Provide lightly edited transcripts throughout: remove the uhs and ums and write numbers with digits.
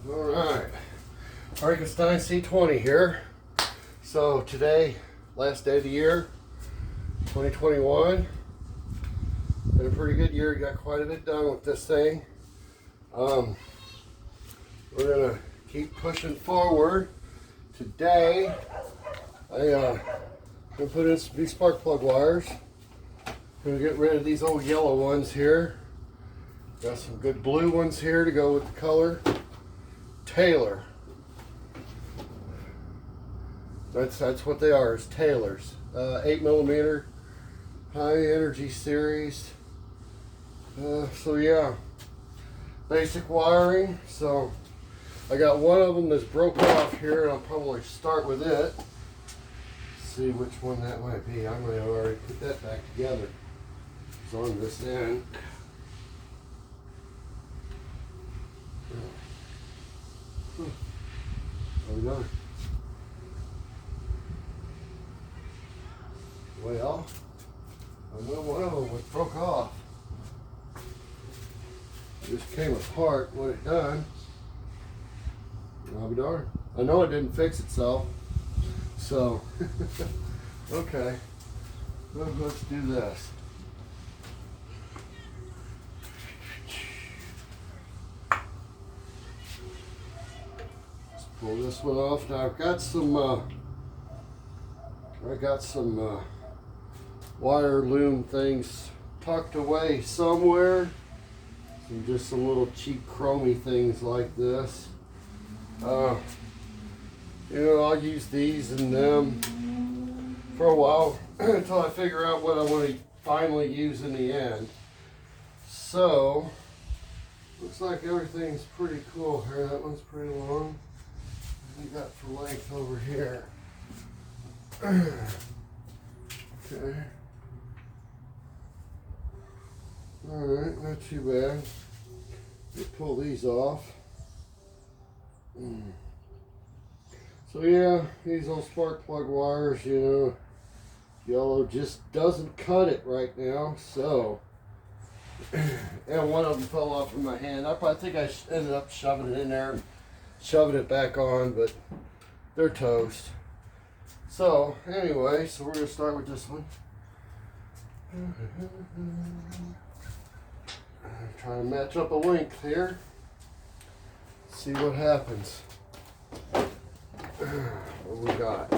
Alright, Frankenstein C20 here. So today, last day of the year, 2021. Been a pretty good year, got quite a bit done with this thing. We're gonna keep pushing forward. Today, I'm gonna put in some new spark plug wires. Gonna get rid of these old yellow ones here. Got some good blue ones here to go with the color. Taylor. That's what they are, is Taylors. 8mm high energy series. So yeah, basic wiring. So I got one of them that's broke off here, and I'll probably start with it. See which one that might be. I might have already put that back together. It's on this end. How we doing? Well, I know one of them was broke off. It just came apart when it done. I'll be darned. I know it didn't fix itself. So, okay. Well, let's do this. Pull this one off. Now I've got some wire loom things tucked away somewhere. Just some little cheap chromy things like this. You know, I'll use these and them for a while until I figure out what I want to finally use in the end. So looks like everything's pretty cool here. That one's pretty long. We got for length over here. Okay. Alright, not too bad. Let's pull these off. So yeah, these old spark plug wires, you know, yellow just doesn't cut it right now, so. And one of them fell off in my hand. I think I ended up shoving it in there, shoving it back on, but they're toast. So anyway, so we're gonna start with this one. Try to match up a length here. See what happens. What we got?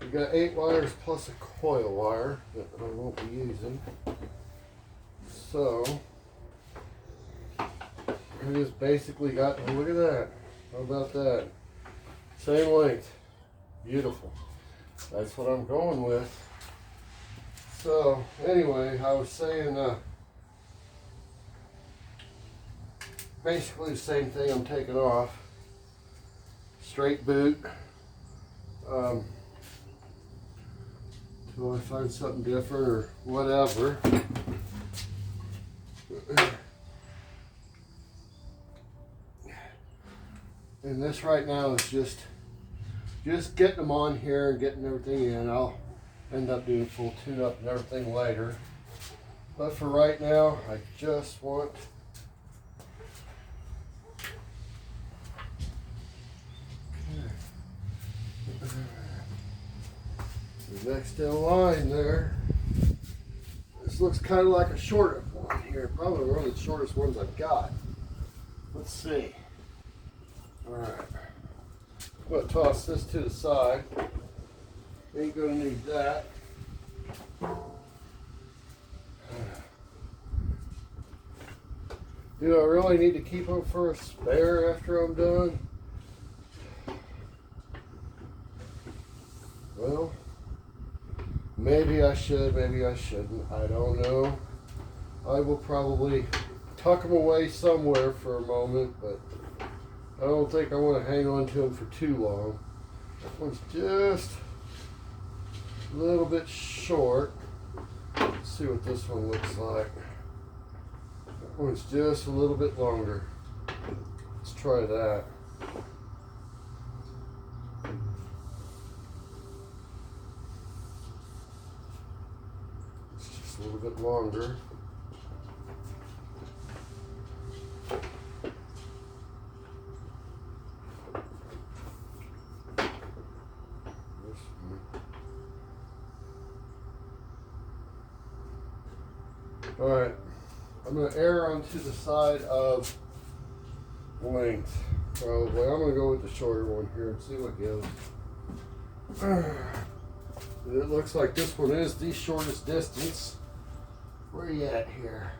We got 8 wires plus a coil wire that I won't be using. So I just basically got, oh, look at that. How about that? Same length. Beautiful. That's what I'm going with. So anyway, I was saying basically the same thing I'm taking off. Straight boot. Till I find something different or whatever. And this right now is just getting them on here and getting everything in. I'll end up doing full tune-up and everything later. But for right now, I just want the next in line there. This looks kind of like a shorter one here. Probably one of the shortest ones I've got. Let's see. Alright, I'm going to toss this to the side. Ain't going to need that. Do I really need to keep them for a spare after I'm done? Well, maybe I should, maybe I shouldn't. I don't know. I will probably tuck them away somewhere for a moment, but I don't think I want to hang on to them for too long. That one's just a little bit short. Let's see what this one looks like. That one's just a little bit longer. Let's try that. It's just a little bit longer. Alright, I'm going to err onto the side of length. Probably. I'm going to go with the shorter one here and see what gives. It looks like this one is the shortest distance. Where are you at here?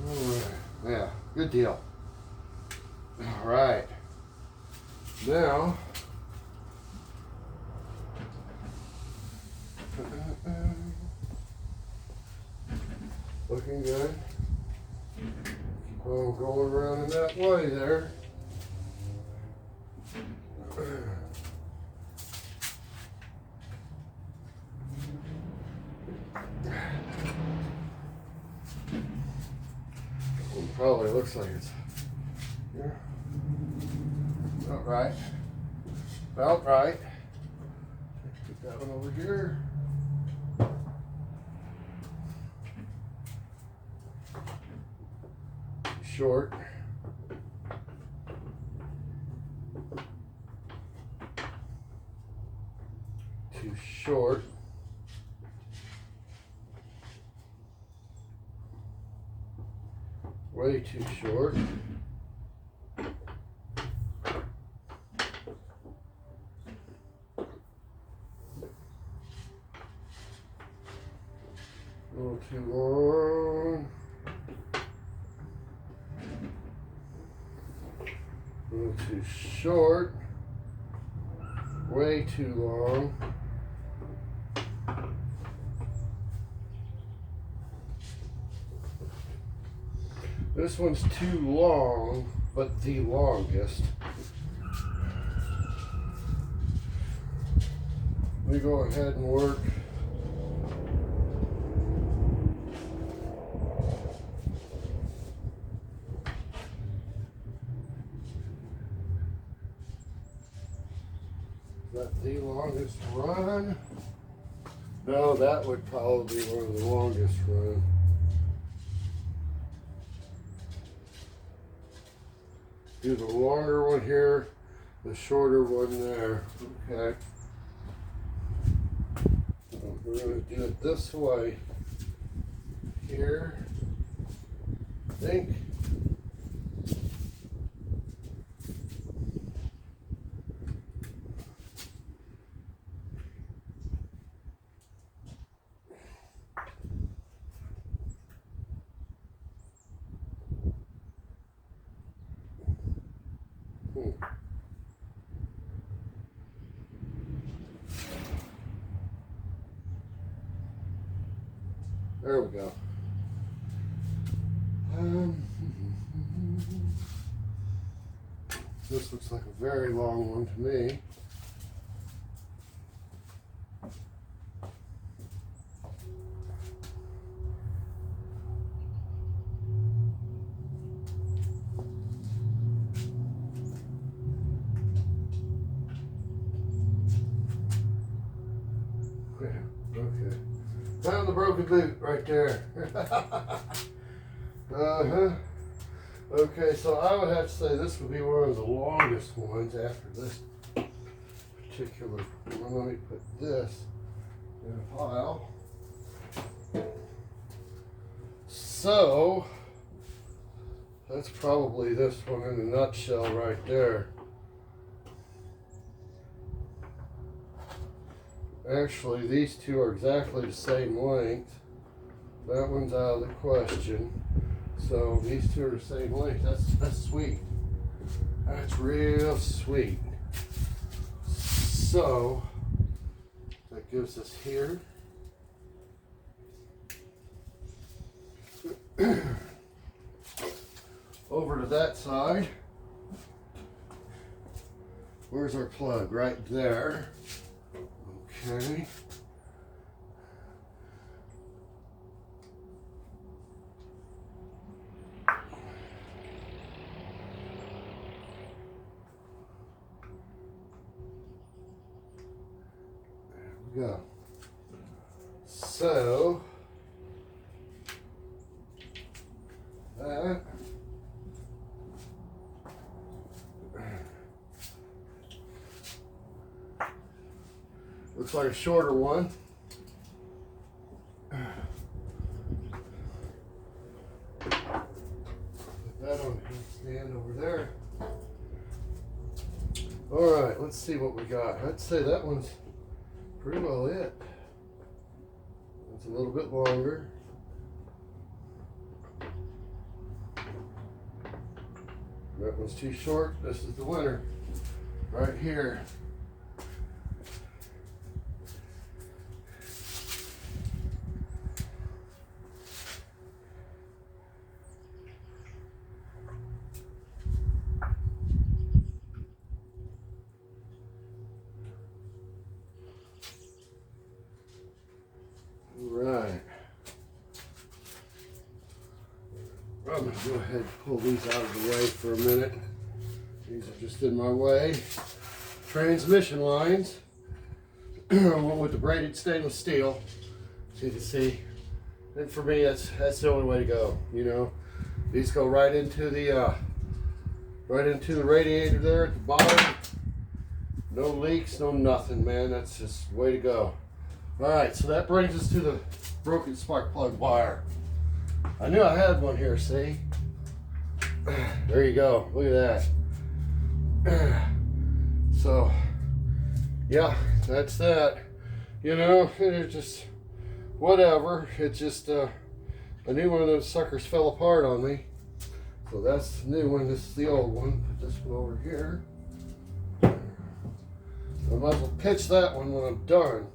Alright, yeah, good deal. Alright, now looking good. Keep on going around in that way there. Probably looks like it's about right. About right. Put that one over here. Short. Too short. Way too short. A little too long. A little too short. Way too long. This one's too long, but the longest. Let me go ahead and work. Is that the longest run? No, that would probably be one of the longest runs. Do the longer one here, the shorter one there. Okay. We're going to do it this way. Here. I think. There we go. This looks like a very long one to me. Okay. Found the broken boot right there. Okay, so I would have to say this would be one of the longest ones after this particular one. Let me put this in a pile. So that's probably this one in a nutshell right there. Actually, these two are exactly the same length. That one's out of the question. So these two are the same length. That's sweet. That's real sweet. So that gives us here. Over to that side. Where's our plug? Right there. Okay. There we go. So that Looks like a shorter one. Put that on the stand over there. All right, let's see what we got. I'd say that one's pretty well it. It's a little bit longer. That one's too short. This is the winner right here. Right. I'm going to go ahead and pull these out of the way for a minute. These are just in my way. Transmission lines. I went with the braided stainless steel, so you can see. And for me, that's the only way to go. You know, these go right into the radiator there at the bottom. No leaks, no nothing, man. That's just the way to go. All right, so that brings us to the broken spark plug wire. I knew I had one here, see? There you go, look at that. So, yeah, that's that. You know, it just, whatever. It's just, I knew one of those suckers fell apart on me. So that's the new one, this is the old one. Put this one over here. I might as well pitch that one when I'm done.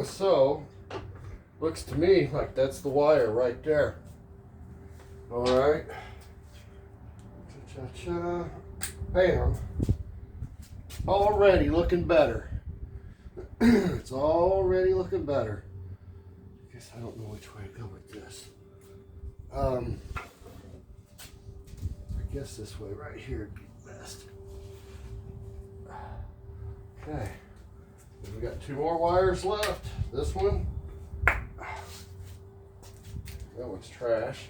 So, looks to me like that's the wire right there. All right. Cha-cha-cha. Bam. Already looking better. It's already looking better. I guess I don't know which way to go with this. I guess this way right here would be best. Okay. We got two more wires left. This one, that one's trash.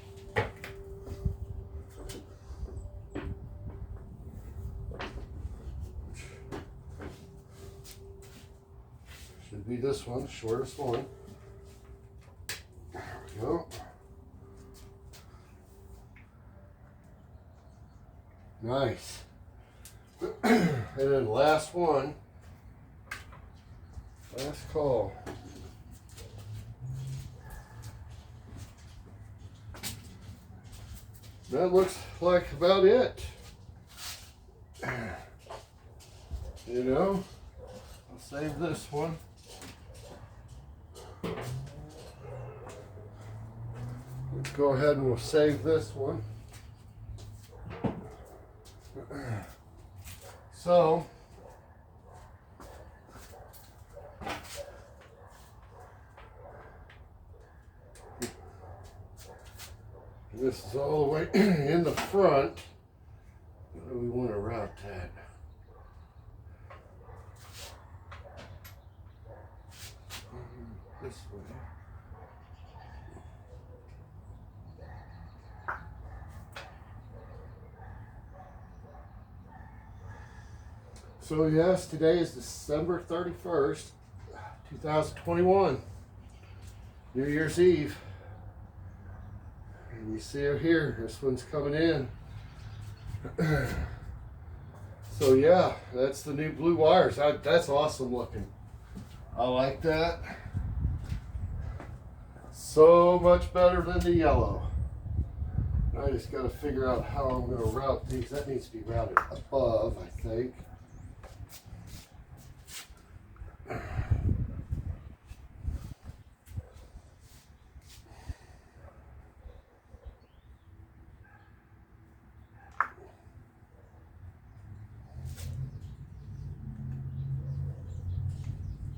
Should be this one, shortest one. There we go. Nice. And then last one. Last call. That looks like about it. You know, I'll save this one. Let's go ahead and we'll save this one. So, this is all the way in the front. What do we want to route that? This way. So yes, today is December 31st, 2021, New Year's Eve. And you see it here, this one's coming in. So yeah, that's the new blue wires. That's awesome looking. I like that. So much better than the yellow. I just got to figure out how I'm going to route these. That needs to be routed above, I think.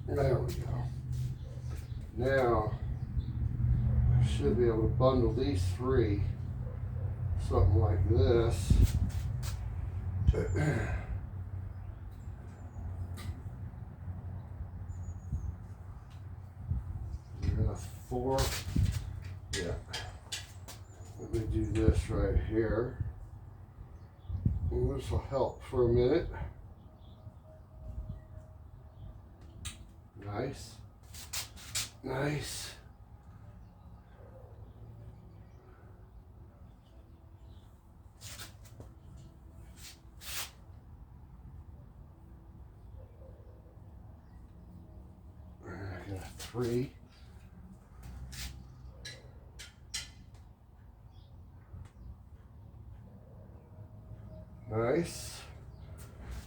There we go. Now, I should be able to bundle these three, something like this. Four. Yeah. Let me do this right here. And this will help for a minute. Nice. Nice. I got a 3. Nice.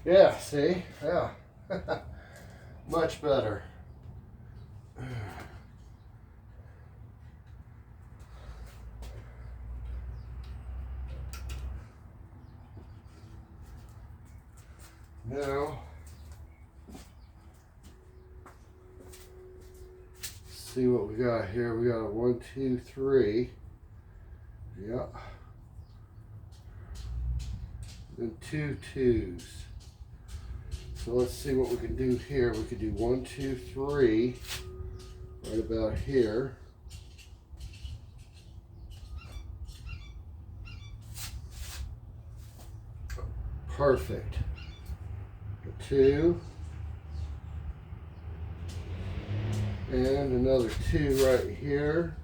Yeah, see? Yeah. Much better. Now, see what we got here. We got a 1, 2, 3. Yeah. And 2 2s. So let's see what we can do here. We could do 1, 2, 3, right about here. Perfect. A 2. And another 2 right here.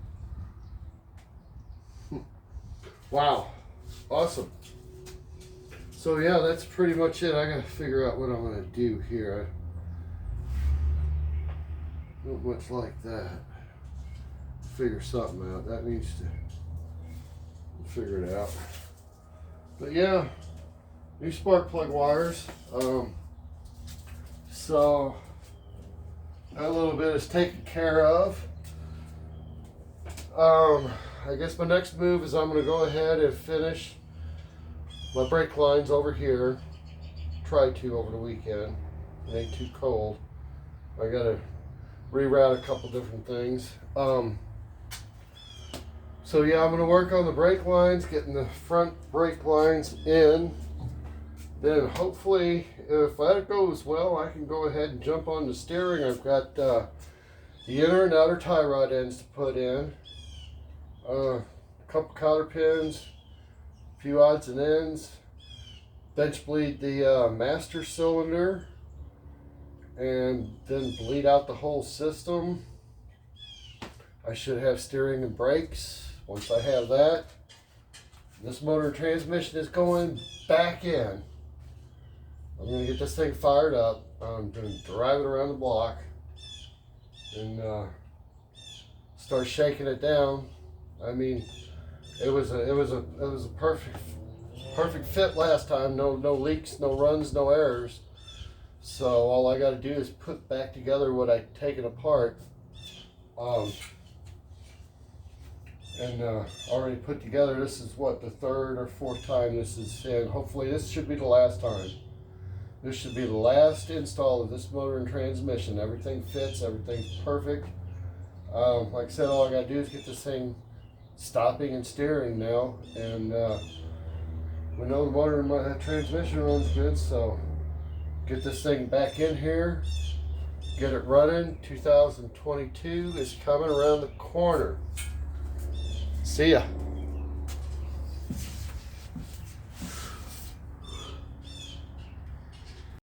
Wow. Awesome. So yeah, that's pretty much it. I gotta figure out what I'm gonna do here. I don't much like that. Figure something out. That needs to figure it out. But yeah, new spark plug wires. So that little bit is taken care of. I guess my next move is I'm gonna go ahead and finish my brake lines over here. Tried to over the weekend. It ain't too cold. I gotta reroute a couple different things. So yeah, I'm gonna work on the brake lines, getting the front brake lines in. Then hopefully, if that goes well, I can go ahead and jump on the steering. I've got the inner and outer tie rod ends to put in. A couple cotter pins, a few odds and ends. Bench bleed the master cylinder, and then bleed out the whole system. I should have steering and brakes. Once I have that, this motor and transmission is going back in. I'm going to get this thing fired up. I'm going to drive it around the block and start shaking it down. I mean, it was a perfect fit last time. No leaks, no runs, no errors. So all I got to do is put back together what I'd taken apart. Already put together. This is what, the 3rd or 4th time this is in. Hopefully this should be the last time. This should be the last install of this motor and transmission. Everything fits, everything's perfect. Like I said, all I gotta do is get this thing stopping and steering now, and we know the motor and transmission runs good, so get this thing back in here, get it running. 2022 is coming around the corner. See ya.